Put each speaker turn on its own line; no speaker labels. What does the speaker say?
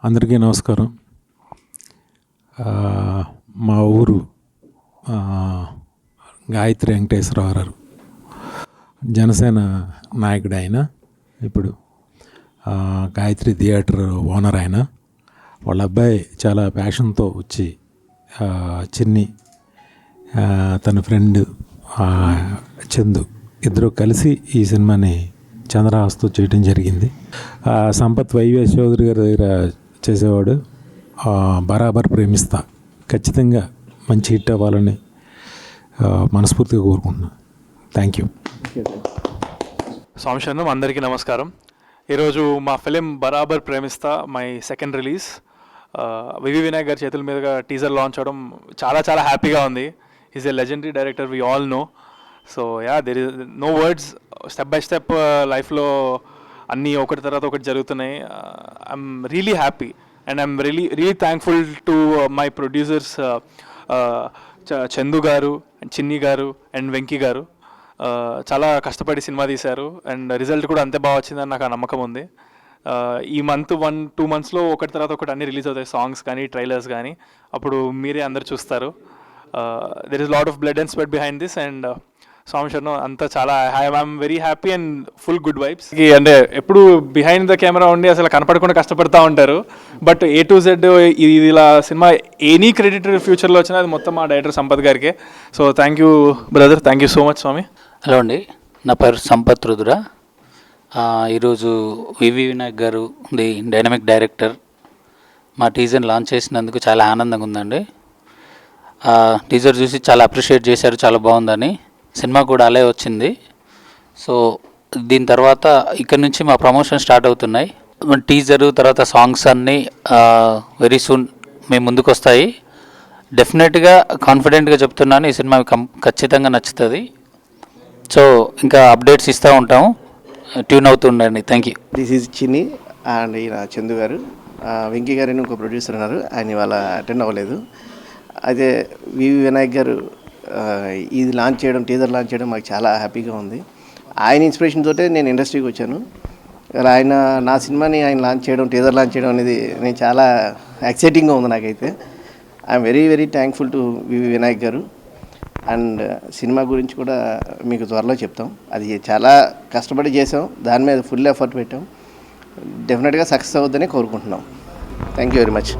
అందరికీ నమస్కారం. మా ఊరు గాయత్రి వెంకటేశ్వరరావు గారు జనసేన నాయకుడు. ఆయన ఇప్పుడు గాయత్రి థియేటర్ ఓనర్. ఆయన వాళ్ళ అబ్బాయి చాలా ప్యాషన్తో వచ్చి చిన్ని తన ఫ్రెండ్ చందు ఇద్దరు కలిసి ఈ సినిమాని చంద్రహాస్తో చేయడం జరిగింది. సంపత్ వైవిఎస్ చౌదరి గారి దగ్గర చేసేవాడు. బరాబర్ ప్రేమిస్తా ఖచ్చితంగా మంచి హిట్ అవ్వాలని మనస్ఫూర్తిగా కోరుకుంటున్నాను. Thank you.
సోమశరణం, అందరికీ నమస్కారం. ఈరోజు మా ఫిలిం బరాబర్ ప్రేమిస్తా మై సెకండ్ రిలీజ్ వివి వినాయక్ గారి చేతుల మీదుగా టీజర్ లాంచ్ అవడం చాలా చాలా హ్యాపీగా ఉంది. Is a legendary director, we all know. So there is no words. Step by step లైఫ్లో అన్నీ ఒకటి తర్వాత ఒకటి జరుగుతున్నాయి. I'm really happy and I'm really thankful to my producers Chandu garu, Chinni గారు అండ్ వెంకీ గారు. చాలా కష్టపడి సినిమా తీశారు అండ్ రిజల్ట్ కూడా అంతే బాగా వచ్చిందని నాకు ఆ నమ్మకం ఉంది. ఈ మంత్ 1-2 మంత్స్లో ఒకటి తర్వాత ఒకటి అన్నీ రిలీజ్ అవుతాయి, సాంగ్స్ కానీ ట్రైలర్స్ కానీ. అప్పుడు మీరే అందరు చూస్తారు. There is lot of blood and sweat behind this and సోమశరణం అంతా చాలా I'm very happy and full good vibes. అంటే ఎప్పుడు బిహైండ్ ద కెమెరా ఉండి అసలు కనపడకుండా కష్టపడతా ఉంటారు. బట్ A to Z ఇలా సినిమా ఎనీ క్రెడిట్ ఫ్యూచర్లో వచ్చినా అది మొత్తం మా డైరెక్టర్ సంపత్ గారికే. So thank you brother, thank you so much స్వామి.
హలో అండి, నా పేరు సంపత్ రుద్ర. ఈరోజు VV Vinayak garu the dynamic director మా టీజర్ లాంచ్ చేసినందుకు చాలా ఆనందంగా ఉందండి. టీజర్ చూసి చాలా అప్రిషియేట్ చేశారు, చాలా బాగుందని. సినిమా కూడా అలాగే వచ్చింది. సో దీని తర్వాత ఇక్కడ నుంచి మా ప్రమోషన్ స్టార్ట్ అవుతున్నాయి. టీజరు తర్వాత సాంగ్స్ అన్నీ వెరీ సూన్ మేము ముందుకు వస్తాయి. డెఫినెట్గా కాన్ఫిడెంట్గా చెప్తున్నాను, ఈ సినిమా ఖచ్చితంగా నచ్చుతుంది. సో ఇంకా అప్డేట్స్ ఇస్తూ ఉంటాము, ట్యూన్ అవుతుండండి. Thank you.
This is Chinni and ఈయన చందు గారు. వెంకీ గారు ఇంకో ప్రొడ్యూసర్ ఉన్నారు, ఆయన ఇవాళ అటెండ్ అవ్వలేదు. అయితే వివి వినాయక్ గారు ఇది లాంచ్ చేయడం, టీజర్ లాంచ్ చేయడం మాకు చాలా హ్యాపీగా ఉంది. ఆయన ఇన్స్పిరేషన్ తోటే నేను ఇండస్ట్రీకి వచ్చాను. ఇలా ఆయన నా సినిమాని ఆయన లాంచ్ చేయడం, టీజర్ లాంచ్ చేయడం అనేది నేను చాలా ఎక్సైటింగ్గా ఉంది నాకైతే. I'm very very thankful to VV Vinayak గారు. అండ్ సినిమా గురించి కూడా మీకు త్వరలో చెప్తాం. అది చాలా కష్టపడి చేసాం, దాని మీద ఫుల్ ఎఫర్ట్ పెట్టాం. డెఫినెట్గా సక్సెస్ అవుతుందని కోరుకుంటున్నాం. Thank you very much.